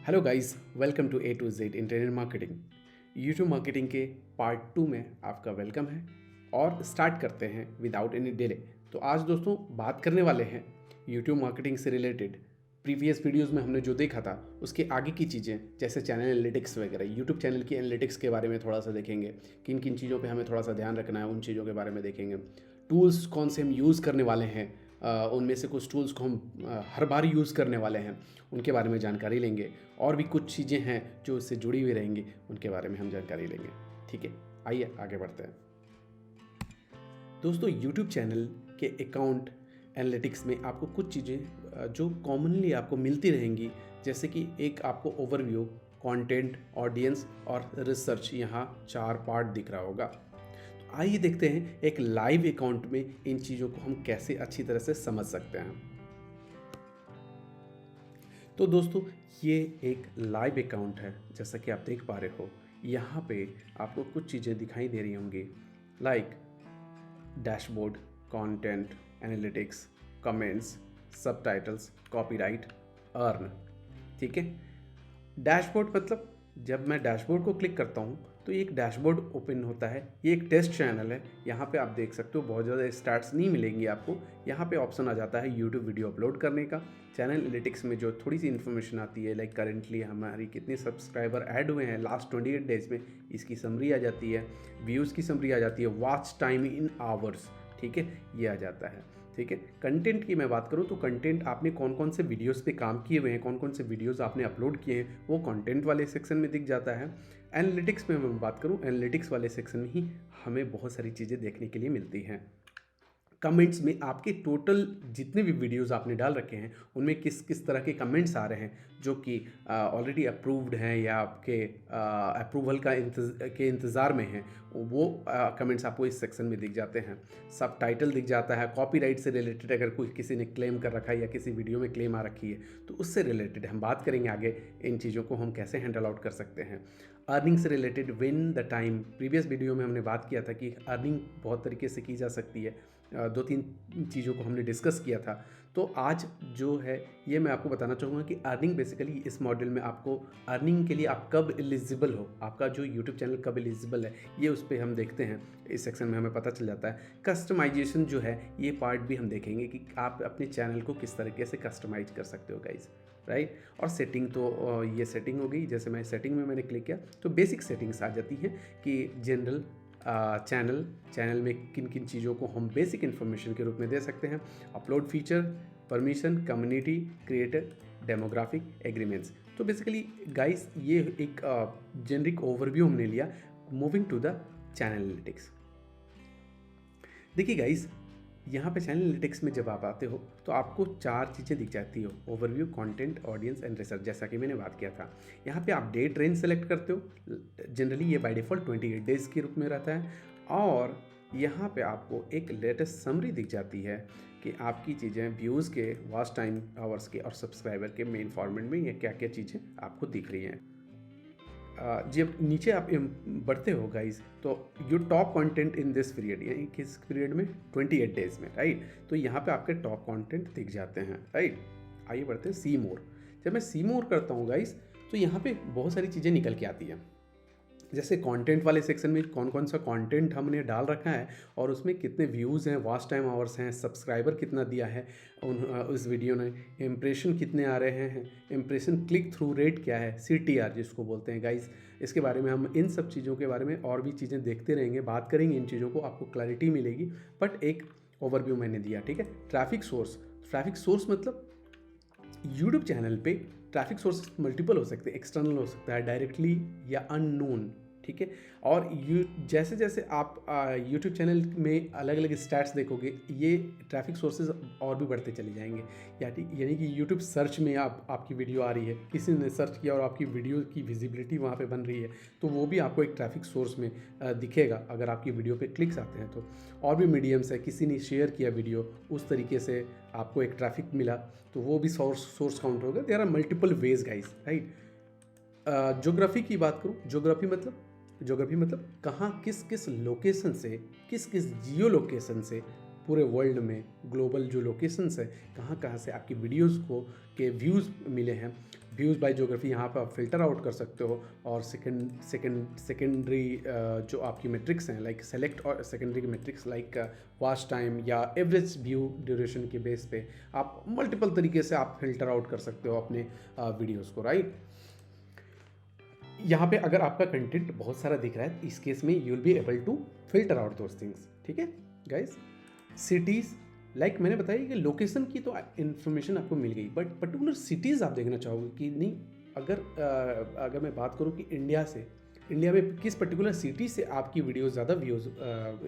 Hello guys, welcome to A to Z internet marketing. YouTube marketing के part 2 में आपका welcome है और स्टार्ट करते हैं विदाउट एनी डिले। तो आज दोस्तों बात करने वाले हैं यूट्यूब मार्केटिंग से रिलेटेड। प्रीवियस वीडियोस में हमने जो देखा था उसके आगे की चीज़ें, जैसे चैनल एनालिटिक्स वगैरह, यूट्यूब चैनल की एनालिटिक्स के बारे में थोड़ा सा देखेंगे, किन किन चीज़ों पे हमें थोड़ा सा ध्यान रखना है, उन चीज़ों के बारे में देखेंगे। टूल्स कौन से हम यूज़ करने वाले हैं, उनमें से कुछ टूल्स को हम हर बार यूज़ करने वाले हैं, उनके बारे में जानकारी लेंगे। और भी कुछ चीज़ें हैं जो इससे जुड़ी हुई रहेंगी, उनके बारे में हम जानकारी लेंगे। ठीक है, आइए आगे बढ़ते हैं। दोस्तों, यूट्यूब चैनल के अकाउंट एनालिटिक्स में आपको कुछ चीज़ें जो कॉमनली आपको मिलती रहेंगी, जैसे कि एक आपको ओवरव्यू, कंटेंट, ऑडियंस और रिसर्च, यहाँ 4 पार्ट दिख रहा होगा। तो आइए देखते हैं एक लाइव अकाउंट में इन चीज़ों को हम कैसे अच्छी तरह से समझ सकते हैं। तो दोस्तों, ये एक लाइव अकाउंट है, जैसा कि आप देख पा रहे हो। यहाँ पे आपको कुछ चीज़ें दिखाई दे रही होंगी, like dashboard, content, analytics, comments, subtitles, copyright, earn. ठीक है, डैशबोर्ड मतलब जब मैं डैशबोर्ड को क्लिक करता हूँ तो ये एक डैशबोर्ड ओपन होता है। ये एक टेस्ट चैनल है। यहाँ पे आप देख सकते हो बहुत ज़्यादा स्टार्ट्स नहीं मिलेंगी आपको। यहाँ पे ऑप्शन आ जाता है यूट्यूब वीडियो अपलोड करने का। चैनल एनालिटिक्स में जो थोड़ी सी इन्फॉर्मेशन आती है, लाइक करेंटली हमारी कितने सब्सक्राइबर ऐड हुए हैं लास्ट 28 डेज में, इसकी समरी आ जाती है। व्यूज़ की समरी आ जाती है। वॉच टाइम इन आवर्स, ठीक है, ये आ जाता है। ठीक है, कंटेंट की मैं बात करूँ तो कंटेंट आपने कौन कौन से वीडियोस पे काम किए हुए हैं, कौन कौन से वीडियोस आपने अपलोड किए हैं, वो कंटेंट वाले सेक्शन में दिख जाता है। एनालिटिक्स में मैं बात करूँ, एनालिटिक्स वाले सेक्शन में ही हमें बहुत सारी चीज़ें देखने के लिए मिलती हैं। कमेंट्स में आपके टोटल जितने भी वीडियोस आपने डाल रखे हैं उनमें किस किस तरह के कमेंट्स आ रहे हैं, जो कि ऑलरेडी अप्रूव्ड हैं या आपके अप्रूवल के इंतज़ार में हैं, वो कमेंट्स आपको इस सेक्शन में दिख जाते हैं। सब टाइटल दिख जाता है। कॉपीराइट से रिलेटेड अगर कोई किसी ने क्लेम कर रखा है या किसी वीडियो में क्लेम आ रखी है तो उससे रिलेटेड हम बात करेंगे आगे, इन चीज़ों को हम कैसे हैंडल आउट कर सकते हैं। अर्निंग से related, win the time, previous video में हमने बात किया था कि अर्निंग बहुत तरीके से की जा सकती है। 2-3 चीज़ों को हमने डिस्कस किया था। तो आज जो है ये मैं आपको बताना चाहूँगा कि अर्निंग बेसिकली इस मॉडल में आपको अर्निंग के लिए आप कब एलिजिबल हो, आपका जो यूट्यूब चैनल कब एलिजिबल है, ये उस पर हम देखते हैं। इस सेक्शन में हमें पता चल जाता है। कस्टमाइजेशन जो है, ये पार्ट भी हम देखेंगे कि आप अपने चैनल को किस तरीके से कस्टमाइज कर सकते हो गाइज, राइट। और सेटिंग, तो ये सेटिंग हो गई। जैसे मैं सेटिंग में मैंने क्लिक किया तो बेसिक सेटिंग्स आ जाती हैं कि जनरल चैनल में किन किन चीज़ों को हम बेसिक इन्फॉर्मेशन के रूप में दे सकते हैं। Upload feature, permission, community, creator, demographic, agreements. तो बेसिकली गाइस ये एक जेनरिक ओवरव्यू हमने लिया। Moving to the channel analytics. देखिए गाइस, यहाँ पे चैनल एनालिटिक्स में जब आप आते हो तो आपको 4 चीज़ें दिख जाती हो, overview, content, audience and research, जैसा कि मैंने बात किया था। यहाँ पे आप डेट रेंज सेलेक्ट करते हो। जनरली ये बाय डिफ़ॉल्ट 28 डेज़ के रूप में रहता है। और यहाँ पे आपको एक लेटेस्ट समरी दिख जाती है कि आपकी चीज़ें व्यूज़ के, वॉच टाइम आवर्स के और सब्सक्राइबर के मेन फॉर्मेट में ये क्या क्या चीज़ें आपको दिख रही हैं। जब नीचे आप बढ़ते हो गाइज, तो you top content in this period, यानी किस पीरियड में, 28 डेज में, राइट। तो यहाँ पे आपके टॉप कंटेंट दिख जाते हैं, राइट। आइए बढ़ते हैं सी मोर। जब मैं सी मोर करता हूँ गाइज, तो यहाँ पे बहुत सारी चीज़ें निकल के आती हैं। जैसे कंटेंट वाले सेक्शन में कौन कौन सा कंटेंट हमने डाल रखा है और उसमें कितने व्यूज़ हैं, वॉच टाइम आवर्स हैं, सब्सक्राइबर कितना दिया है उस वीडियो ने, इम्प्रेशन कितने आ रहे हैं, इम्प्रेशन क्लिक थ्रू रेट क्या है, CTR जिसको बोलते हैं गाइस। इसके बारे में हम इन सब चीज़ों के बारे में और भी चीज़ें देखते रहेंगे, बात करेंगे इन चीज़ों को, आपको क्लैरिटी मिलेगी। बट एक ओवरव्यू मैंने दिया, ठीक है। ट्रैफिक सोर्स मतलब यूट्यूब चैनल पे ट्रैफिक सोर्स मल्टीपल हो सकते हैं, एक्सटर्नल हो सकता है, डायरेक्टली या अननोन, ठीक है। और जैसे जैसे आप यूट्यूब चैनल में अलग अलग स्टैट्स देखोगे, ये ट्रैफिक सोर्सेज और भी बढ़ते चले जाएंगे। यानी कि यूट्यूब सर्च में आपकी वीडियो आ रही है, किसी ने सर्च किया और आपकी वीडियो की विजिबिलिटी वहाँ पे बन रही है, तो वो भी आपको एक ट्रैफिक सोर्स में दिखेगा अगर आपकी वीडियो पे क्लिक्स आते हैं तो। और भी मीडियम्स है, किसी ने शेयर किया वीडियो, उस तरीके से आपको एक ट्रैफिक मिला, तो वो भी सोर्स काउंट होगा। There are multiple ways guys, right. Geography की बात करूँ, ज्योग्राफी मतलब कहाँ, किस किस लोकेशन से, किस किस जियो लोकेशन से पूरे वर्ल्ड में ग्लोबल जो लोकेशंस है, कहाँ कहाँ से आपकी वीडियोस को के व्यूज़ मिले हैं, व्यूज़ बाय ज्योग्राफी यहाँ पर आप फिल्टर आउट कर सकते हो। और सेकेंडरी जो आपकी मेट्रिक्स हैं, लाइक सेलेक्ट और सेकेंडरी की मेट्रिक्स लाइक वॉच टाइम या एवरेज व्यू ड्यूरेशन के बेस पे आप मल्टीपल तरीके से आप फिल्टर आउट कर सकते हो अपने वीडियोस को, राइट। यहाँ पे अगर आपका कंटेंट बहुत सारा दिख रहा है, इस केस में you will be able to filter out those things, ठीक है गाइस। सिटीज़, लाइक मैंने बताया कि लोकेशन की तो इन्फॉर्मेशन आपको मिल गई, बट पर्टिकुलर सिटीज़ आप देखना चाहोगे कि नहीं। अगर मैं बात करूँ कि इंडिया में किस पर्टिकुलर सिटी से आपकी वीडियो ज़्यादा व्यूज़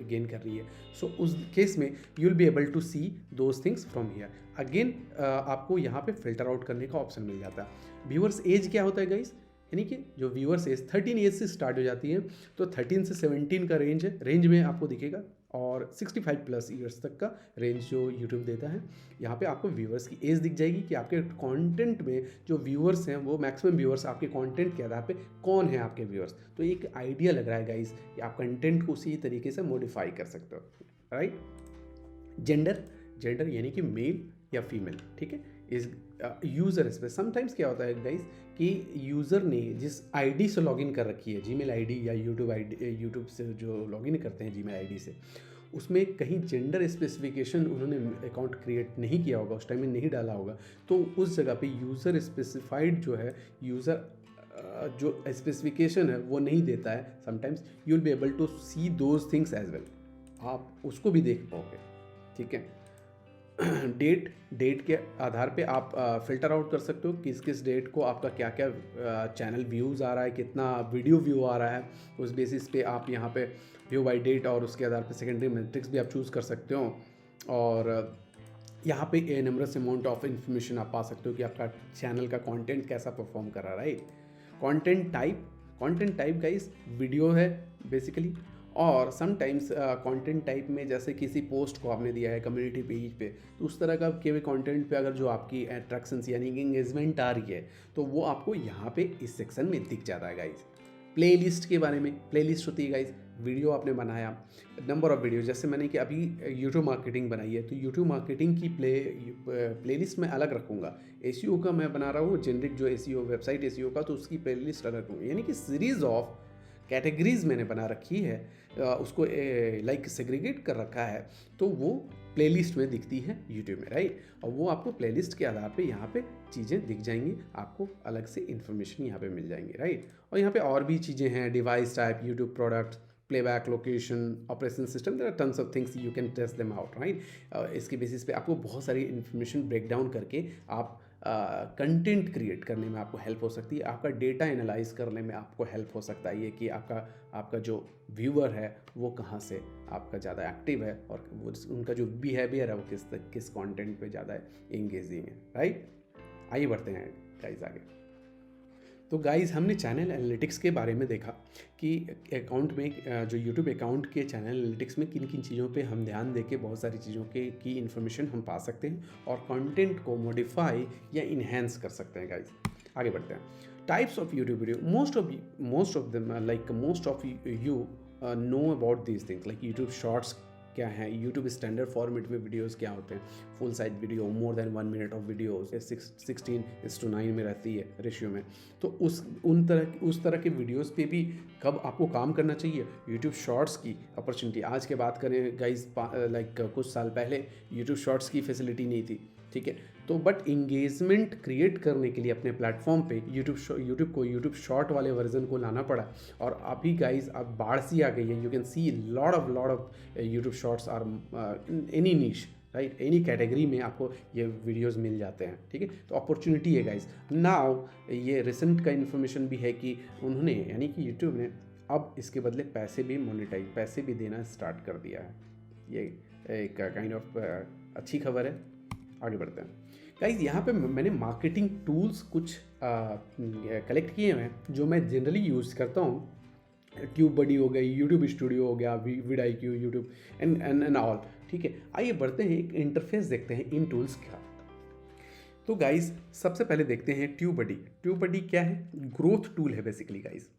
गेन कर रही है, सो उस केस में you will be able to see those things from here. Again आपको यहाँ पे फिल्टर आउट करने का ऑप्शन मिल जाता है। व्यूअर्स एज क्या होता है गाइस, यानी कि जो व्यूअर्स एज 13 एज से स्टार्ट हो जाती है, तो 13 से 17 का रेंज है, रेंज में आपको दिखेगा। और 65 प्लस ईयर्स तक का रेंज जो यूट्यूब देता है। यहाँ पे आपको व्यूअर्स की एज दिख जाएगी कि आपके कंटेंट में जो व्यूअर्स हैं वो मैक्सिमम व्यूअर्स आपके कंटेंट के आधार पे कौन है आपके व्यूअर्स। तो एक आइडिया लग रहा है गाइस कि आप कंटेंट को उसी तरीके से मॉडिफाई कर सकते हो, राइट। जेंडर यानी कि मेल या फीमेल, ठीक है। इस यूज़र स्पेस, समटाइम्स क्या होता है गाइस कि यूज़र ने जिस आईडी से लॉगिन कर रखी है, जीमेल आईडी या यूट्यूब से जो लॉगिन करते हैं जीमेल आईडी से, उसमें कहीं जेंडर स्पेसिफिकेशन उन्होंने अकाउंट क्रिएट नहीं किया होगा, उस टाइम में नहीं डाला होगा, तो उस जगह पे यूज़र स्पेसिफाइड जो है, यूज़र जो स्पेसिफिकेशन है वो नहीं देता है। Sometimes you will be able to see those things as well, आप उसको भी देख पाओगे, ठीक है। डेट के आधार पे आप फ़िल्टर आउट कर सकते हो किस किस डेट को आपका क्या क्या चैनल व्यूज़ आ रहा है, कितना वीडियो व्यू आ रहा है। उस बेसिस पे आप यहाँ पे व्यू बाय डेट और उसके आधार पे सेकेंडरी मैट्रिक्स भी आप चूज़ कर सकते हो। और यहाँ पे ए नंबरस अमाउंट ऑफ इन्फॉर्मेशन आप पा सकते हो कि आपका चैनल का कंटेंट कैसा परफॉर्म कर रहा है, right. Content type guys video है बेसिकली। और समटाइम्स कंटेंट टाइप में जैसे किसी पोस्ट को आपने दिया है कम्युनिटी पेज पे, तो उस तरह का केवल कंटेंट पे अगर जो आपकी अट्रैक्शंस यानी कि एंगेजमेंट आ रही है, तो वो आपको यहाँ पे इस सेक्शन में दिख जाता है गाइज। प्लेलिस्ट के बारे में, प्लेलिस्ट होती है गाइज, वीडियो आपने बनाया, नंबर ऑफ वीडियो, जैसे मैंने कि अभी यूट्यूब मार्केटिंग बनाई है, तो यूट्यूब मार्केटिंग की प्लेलिस्ट मैं अलग रखूँगा। एसईओ का मैं बना रहा हूँ जेनरिक जो एसईओ वेबसाइट एसईओ का, तो उसकी प्लेलिस्ट अलग रखूँगा। यानी कि सीरीज़ ऑफ कैटेगरीज मैंने बना रखी है, उसको लाइक सेग्रीगेट कर रखा है, तो वो प्लेलिस्ट में दिखती है यूट्यूब में, राइट। और वो आपको प्लेलिस्ट के आधार पे यहाँ पे चीज़ें दिख जाएंगी, आपको अलग से इन्फॉर्मेशन यहाँ पे मिल जाएंगी, राइट। और यहाँ पे और भी चीज़ें हैं, device type, YouTube product, playback, location, operation system, there are tons of things you can test them out, right. इसके बेसिस पे आपको बहुत सारी इन्फॉर्मेशन ब्रेक डाउन करके आप कंटेंट क्रिएट करने में आपको हेल्प हो सकती है, आपका डेटा एनालाइज करने में आपको हेल्प हो सकता है ये कि आपका जो व्यूअर है वो कहाँ से आपका ज़्यादा एक्टिव है और वो उनका जो बिहेवियर है वो किस कंटेंट पे ज़्यादा एंगेजिंग है, राइट। आइए बढ़ते हैं गाइस आगे। तो गाइस हमने चैनल एनालिटिक्स के बारे में देखा कि अकाउंट में जो यूट्यूब अकाउंट के चैनल एनालिटिक्स में किन किन चीज़ों पे हम ध्यान देके बहुत सारी चीज़ों की इन्फॉर्मेशन हम पा सकते हैं और कंटेंट को मॉडिफाई या इन्हेंस कर सकते हैं गाइस। आगे बढ़ते हैं। Types of YouTube video, most of them like most of you know about these things, like YouTube shorts क्या है, यूट्यूब स्टैंडर्ड फॉर्मेट में वीडियोस क्या होते हैं, full size video, more than 1 minute of video 16:9 में रहती है रेशियो में। तो उस तरह के वीडियोस पे भी कब आपको काम करना चाहिए, यूट्यूब शॉर्ट्स की अपॉर्चुनिटी। आज के बात करें गाइज, लाइक कुछ साल पहले यूट्यूब शॉर्ट्स की फैसिलिटी नहीं थी, ठीक है। तो बट इंगेजमेंट क्रिएट करने के लिए अपने प्लेटफॉर्म पे यूट्यूब शॉर्ट वाले वर्जन को लाना पड़ा। और अभी गाइज अब बाढ़ सी आ गई है, you can see lot of YouTube shorts are any niche, right, any category में आपको ये वीडियोस मिल जाते हैं, ठीक है। तो अपॉर्चुनिटी है गाइज। नाउ ये रिसेंट का इन्फॉर्मेशन भी है कि उन्होंने यानी कि यूट्यूब ने अब इसके बदले पैसे भी देना स्टार्ट कर दिया है। ये एक काइंड ऑफ अच्छी खबर है। आगे बढ़ते हैं गाइज। यहाँ पे मैंने मार्केटिंग टूल्स कुछ कलेक्ट किए हैं जो मैं जनरली यूज़ करता हूँ। ट्यूबबडी हो गई, यूट्यूब स्टूडियो हो गया, विडाईक्यू, यूट्यूब एंड ऑल, ठीक है। आइए बढ़ते हैं, एक इंटरफेस देखते हैं इन टूल्स का। तो गाइज सबसे पहले देखते हैं ट्यूबबडी। ट्यूबबडी क्या है, ग्रोथ टूल है बेसिकली गाइज।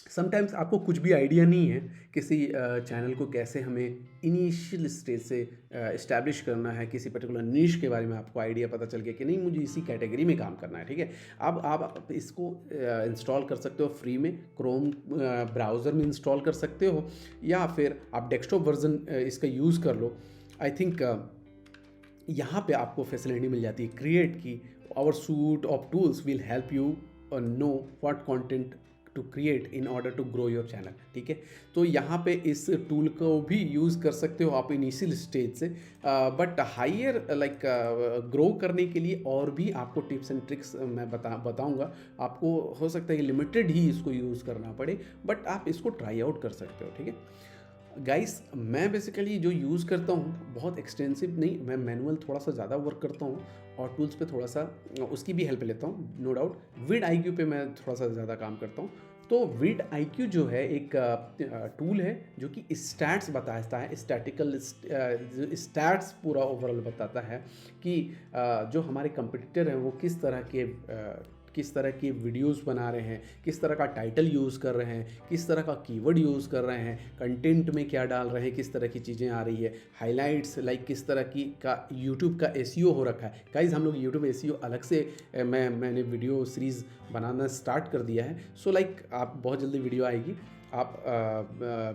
समटाइम्स आपको कुछ भी आइडिया नहीं है किसी चैनल को कैसे हमें इनिशियल स्टेज से इस्टेब्लिश करना है, किसी पर्टिकुलर नीश के बारे में आपको आइडिया पता चल गया कि नहीं मुझे इसी कैटेगरी में काम करना है, ठीक है। अब आप इसको इंस्टॉल कर सकते हो फ्री में, क्रोम ब्राउज़र में इंस्टॉल कर सकते हो, या फिर आप डेस्कटॉप वर्जन इसका यूज़ कर लो। आई थिंक यहाँ पे आपको फैसिलिटी मिल जाती है क्रिएट की। Our suite of tools will help you know what content to create in order to grow your channel, ठीक है। तो यहाँ पे इस टूल को भी यूज़ कर सकते हो आप इनिशियल स्टेज से, बट हायर लाइक ग्रो करने के लिए और भी आपको टिप्स एंड ट्रिक्स मैं बताऊँगा। आपको हो सकता है कि लिमिटेड ही इसको यूज़ करना पड़े, बट आप इसको ट्राई आउट कर सकते हो, ठीक है। गाइस मैं बेसिकली जो यूज़ करता हूँ बहुत एक्सटेंसिव नहीं, मैं मैनुअल थोड़ा सा ज़्यादा वर्क करता हूँ और टूल्स पे थोड़ा सा उसकी भी हेल्प लेता हूँ, नो डाउट। विड आईक्यू पे मैं थोड़ा सा ज़्यादा काम करता हूँ। तो विड आईक्यू जो है एक टूल है जो कि स्टैट्स बताता है, स्टैटिकल स्टैट्स पूरा ओवरऑल बताता है कि जो हमारे कंपटीटर हैं वो किस तरह के वीडियोस बना रहे हैं, किस तरह का टाइटल यूज़ कर रहे हैं, किस तरह का कीवर्ड यूज़ कर रहे हैं, कंटेंट में क्या डाल रहे हैं, किस तरह की चीज़ें आ रही है, हाइलाइट्स लाइक किस तरह की का यूट्यूब का एसईओ हो रखा है। गाइस हम लोग यूट्यूब एसईओ अलग से मैंने वीडियो सीरीज़ बनाना स्टार्ट कर दिया है। सो लाइक आप बहुत जल्दी वीडियो आएगी, आप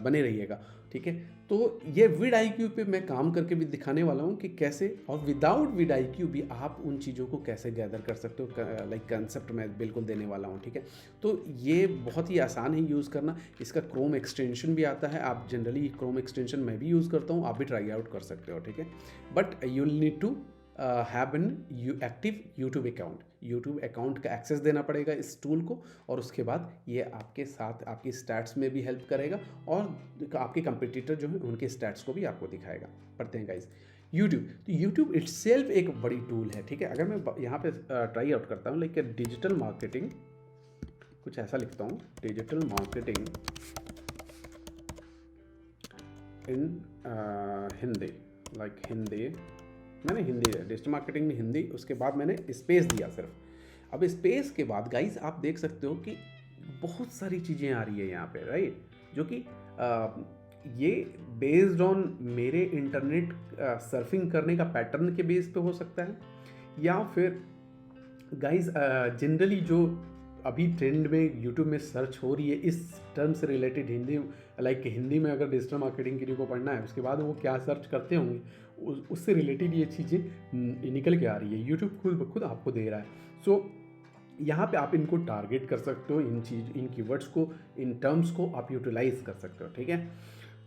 बने रहिएगा, ठीक है। तो ये विड आईक्यू पे मैं काम करके भी दिखाने वाला हूँ कि कैसे, और विदाउट विड आईक्यू भी आप उन चीज़ों को कैसे गैदर कर सकते हो, लाइक कंसेप्ट मैं बिल्कुल देने वाला हूँ, ठीक है। तो ये बहुत ही आसान है यूज़ करना। इसका क्रोम एक्सटेंशन भी आता है, आप जनरली क्रोम एक्सटेंशन मैं भी यूज़ करता हूँ, आप भी ट्राई आउट कर सकते हो, ठीक है। But you will need to have an active YouTube account. YouTube account का एक्सेस देना पड़ेगा इस टूल को, और उसके बाद ये आपके साथ आपकी स्टैट्स में भी हेल्प करेगा और आपके कंपटीटर जो हैं उनके स्टैट्स को भी आपको दिखाएगा। पढ़ते हैं गाइस यूट्यूब। तो यूट्यूब इटसेल्फ एक बड़ी टूल है, ठीक है। अगर मैं यहाँ पे ट्राई आउट करता हूँ लाइक डिजिटल मार्केटिंग, कुछ ऐसा लिखता हूँ, digital marketing in Hindi, like Hindi, मैंने हिंदी डिजिटल मार्केटिंग में हिंदी, उसके बाद मैंने स्पेस दिया सिर्फ। अब स्पेस के बाद गाइस आप देख सकते हो कि बहुत सारी चीज़ें आ रही है यहाँ पे, राइट, जो कि ये बेस्ड ऑन मेरे इंटरनेट सर्फिंग करने का पैटर्न के बेस पे हो सकता है, या फिर गाइस जनरली जो अभी ट्रेंड में यूट्यूब में सर्च हो रही है इस टर्म से रिलेटेड, हिंदी लाइक हिंदी में अगर डिजिटल मार्केटिंग के लिए को पढ़ना है, उसके बाद वो क्या सर्च करते होंगे उससे रिलेटेड ये चीज़ें निकल के आ रही है, यूट्यूब खुद आपको दे रहा है। सो यहाँ पे आप इनको टारगेट कर सकते हो, इन कीवर्ड्स को, इन टर्म्स को आप यूटिलाइज कर सकते हो, ठीक है।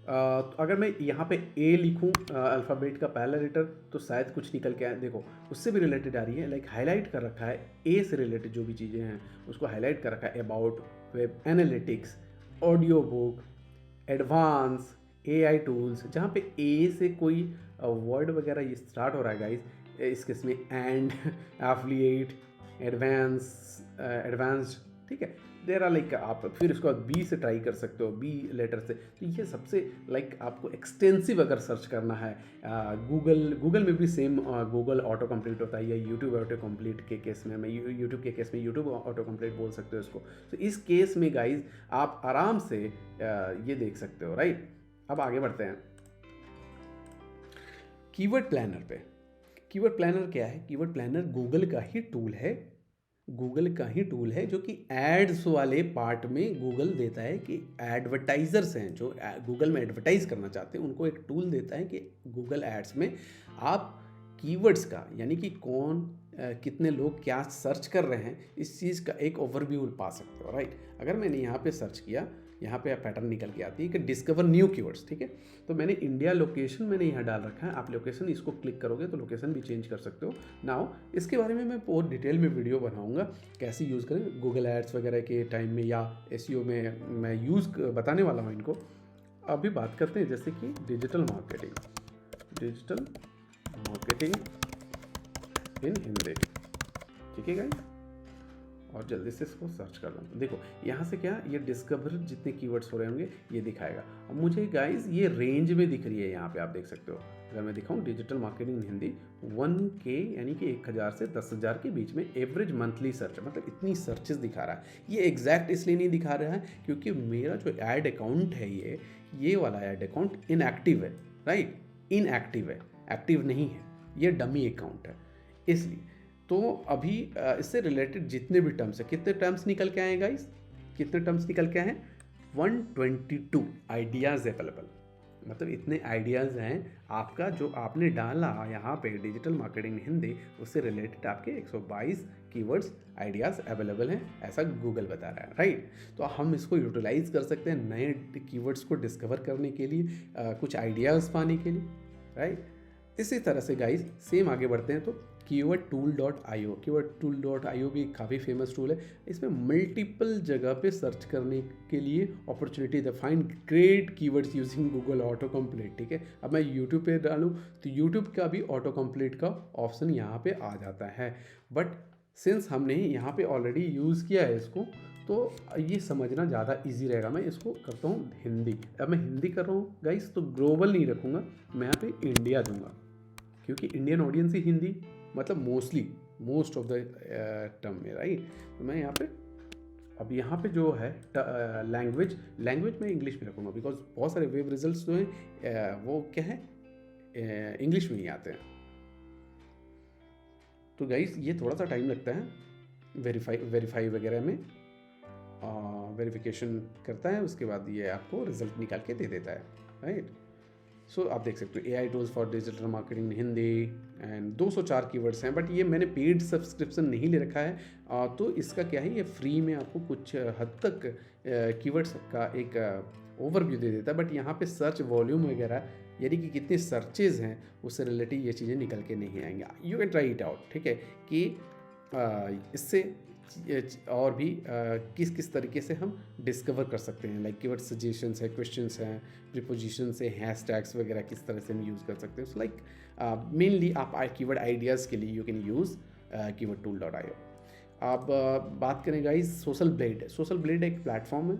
तो अगर मैं यहाँ पे ए लिखूँ अल्फ़ाबेट का पहला लेटर, तो शायद कुछ निकल के आए, देखो उससे भी रिलेटेड आ रही है, लाइक हाईलाइट कर रखा है ए से रिलेटेड जो भी चीज़ें हैं उसको हाईलाइट कर रखा है, about, web analytics, audio book, advance, AI tools, जहाँ पे ए से कोई वर्ड वगैरह ये स्टार्ट हो रहा है गाइस, इस केस में एंड, एफिलिएट, एडवांस्ड, ठीक है। देर आर लाइक आप फिर उसके बाद बी से ट्राई कर सकते हो, बी लेटर से। तो ये सबसे लाइक आपको एक्सटेंसिव अगर सर्च करना है, गूगल में भी सेम गूगल ऑटो कंप्लीट होता है, या यूट्यूब ऑटो कंप्लीट के केस में, मैं यूट्यूब के केस में यूट्यूब ऑटो कंप्लीट बोल सकते हो इसको। तो इस केस में गाइज आप आराम से ये देख सकते हो, राइट। अब आगे बढ़ते हैं कीवर्ड प्लानर पे। कीवर्ड प्लानर क्या है? कीवर्ड प्लानर गूगल का ही टूल है, गूगल का ही टूल है जो कि एड्स वाले पार्ट में गूगल देता है कि एडवर्टाइजर्स हैं जो गूगल में एडवर्टाइज करना चाहते हैं उनको एक टूल देता है कि गूगल एड्स में आप कीवर्ड्स का, यानी कि कौन कितने लोग क्या सर्च कर रहे हैं, इस चीज़ का एक ओवरव्यू पा सकते हो, राइट। अगर मैंने यहाँ पे सर्च किया, यहाँ पे पैटर्न निकल के आती है कि डिस्कवर न्यू कीवर्ड्स, ठीक है। तो मैंने इंडिया लोकेशन मैंने यहाँ डाल रखा है, आप लोकेशन इसको क्लिक करोगे तो लोकेशन भी चेंज कर सकते हो। नाउ इसके बारे में मैं बहुत डिटेल में वीडियो बनाऊंगा कैसे यूज़ करें गूगल एड्स वगैरह के टाइम में, या एसईओ में मैं यूज़ बताने वाला हूँ इनको। अभी बात करते हैं जैसे कि डिजिटल मार्केटिंग इन हिंदी, ठीक है गाइस। और जल्दी से इसको सर्च कर लो। देखो यहाँ से क्या, ये डिस्कवर जितने कीवर्ड्स हो रहे होंगे ये दिखाएगा। अब मुझे गाइस ये रेंज में दिख रही है, यहाँ पे आप देख सकते हो अगर मैं दिखाऊं digital marketing in Hindi 1K यानी कि 1000 से 10,000 के बीच में एवरेज मंथली सर्च, मतलब इतनी सर्चेस दिखा रहा है। ये एग्जैक्ट इसलिए नहीं दिखा रहा है क्योंकि मेरा जो ऐड अकाउंट है ये वाला ऐड अकाउंट इनएक्टिव है, राइट, इनएक्टिव है, एक्टिव नहीं है, ये डमी अकाउंट है इसलिए। तो अभी इससे रिलेटेड जितने भी टर्म्स है, कितने टर्म्स निकल के आए गाइस, कितने टर्म्स निकल के आए, 122 आइडियाज़ अवेलेबल, मतलब इतने आइडियाज़ हैं आपका जो आपने डाला यहाँ पे डिजिटल मार्केटिंग हिंदी, उससे रिलेटेड आपके 122 कीवर्ड्स आइडियाज़ अवेलेबल हैं, ऐसा गूगल बता रहा है, राइट। तो हम इसको यूटिलाइज कर सकते हैं नए कीवर्ड्स को डिस्कवर करने के लिए, कुछ आइडियाज़ पाने के लिए, राइट। इसी तरह से गाइस सेम आगे बढ़ते हैं तो keywordtool.io, keywordtool.io भी काफ़ी फेमस टूल है। इसमें मल्टीपल जगह पे सर्च करने के लिए अपॉर्चुनिटी है, find great keywords using Google auto complete, ठीक है। अब मैं यूट्यूब पे डालूँ तो यूट्यूब का भी ऑटो कंप्लीट का ऑप्शन यहाँ पे आ जाता है, बट सिंस हमने यहाँ पे ऑलरेडी यूज़ किया है इसको, तो ये समझना ज़्यादा इजी रहेगा। मैं इसको करता हूँ हिंदी, अब मैं हिंदी कर रहा हूँ गाइस, तो ग्लोबल नहीं रखूँगा, मैं यहाँ पे इंडिया दूंगा क्योंकि इंडियन ऑडियंस ही हिंदी, मतलब मोस्ट ऑफ द टर्म में, राइट। तो मैं यहाँ पे अब यहाँ पे जो है लैंग्वेज मैं इंग्लिश में रखूँगा बिकॉज बहुत सारे वेब रिजल्ट्स जो हैं वो क्या है, इंग्लिश में ही आते हैं। तो गाइस ये थोड़ा सा टाइम लगता है वेरीफाई वगैरह में, वेरिफिकेशन करता है, उसके बाद ये आपको रिजल्ट निकाल के दे देता है, राइट। सो आप देख सकते हो AI tools for digital marketing Hindi and 204 keywords हैं, बट ये मैंने पेड सब्सक्रिप्शन नहीं ले रखा है, तो इसका क्या है, ये फ्री में आपको कुछ हद तक कीवर्ड्स का एक ओवरव्यू दे देता है, बट यहाँ पे सर्च वॉल्यूम वगैरह यानी कि कितने सर्चेज हैं उससे रिलेटेड ये चीज़ें निकल के नहीं आएंगे। You can try it out, ठीक है, कि इससे और भी किस किस तरीके से हम डिस्कवर कर सकते हैं, लाइक कीवर्ड सजेशंस है, क्वेश्चंस हैं, प्रीपोजिशंस है, हैशटैग्स वगैरह किस तरह से हम यूज़ कर सकते हैं। सो लाइक मेनली आप कीवर्ड आइडियाज़ के लिए यू कैन यूज़ keywordtool.io। अब बात करें गाइस सोशल ब्लेड एक प्लेटफॉर्म है,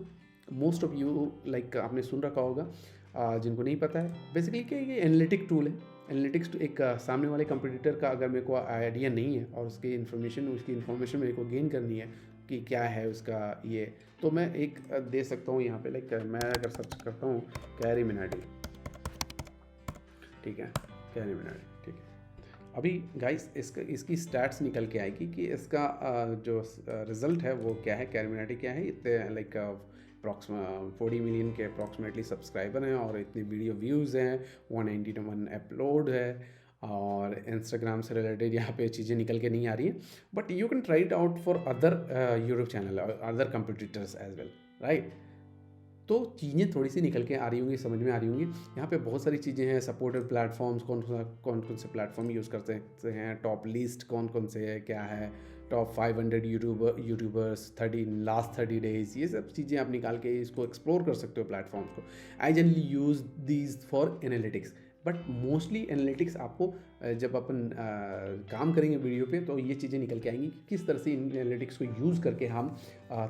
मोस्ट ऑफ यू लाइक आपने सुन रखा होगा, जिनको नहीं पता है बेसिकली क्या ये एनालिटिक टूल है। एनालिटिक्स तो एक सामने वाले कंपटीटर का अगर मेरे को आइडिया नहीं है और उसकी इन्फॉर्मेशन मेरे को गेन करनी है कि क्या है उसका ये, तो मैं एक दे सकता हूँ यहाँ पे, लाइक मैं अगर सर्च करता हूँ कैरी मिनाटी, ठीक है, कैरी मिनाटी, ठीक है। अभी गाइस इसकी स्टैट्स निकल के आएगी कि इसका जो रिज़ल्ट है वो क्या है, कैरी मिनाटी क्या है, इतने लाइक 40 मिलियन के अप्रॉक्सीमेटली सब्सक्राइबर हैं और इतने वीडियो व्यूज़ हैं, 191 अपलोड है, और इंस्टाग्राम से रिलेटेड यहाँ पे चीज़ें निकल के नहीं आ रही हैं, but you can try it out for other YouTube channel और other competitors as well, right. तो चीज़ें थोड़ी सी निकल के आ रही होंगी, समझ में आ रही होंगी। यहाँ पे बहुत सारी चीज़ें हैं, सपोर्टेड प्लेटफॉर्म्स कौन से प्लेटफॉर्म यूज़ करते हैं, टॉप लिस्ट कौन से है, क्या है, टॉप 500 यूट्यूबर्स 30 डेज, ये सब चीज़ें आप निकाल के इसको एक्सप्लोर कर सकते हो प्लेटफॉर्म्स को। I generally use these for analytics, but mostly analytics आपको जब अपन काम करेंगे वीडियो पे तो ये चीज़ें निकल के आएंगी कि किस तरह से इन एनालिटिक्स को यूज़ करके हम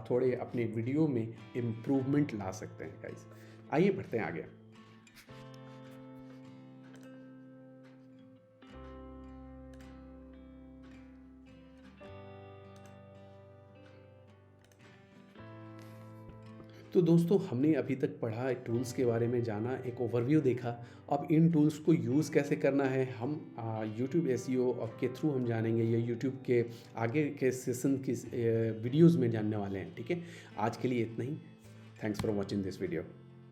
थोड़े अपने वीडियो में इम्प्रूवमेंट ला सकते हैं गाइस। आइए बढ़ते हैं आगे। तो दोस्तों हमने अभी तक पढ़ा टूल्स के बारे में, जाना, एक ओवरव्यू देखा। अब इन टूल्स को यूज़ कैसे करना है हम यूट्यूब एसईओ के थ्रू हम जानेंगे, या यूट्यूब के आगे के सेशन की वीडियोज़ में जानने वाले हैं, ठीक है। आज के लिए इतना ही। Thanks for watching this video.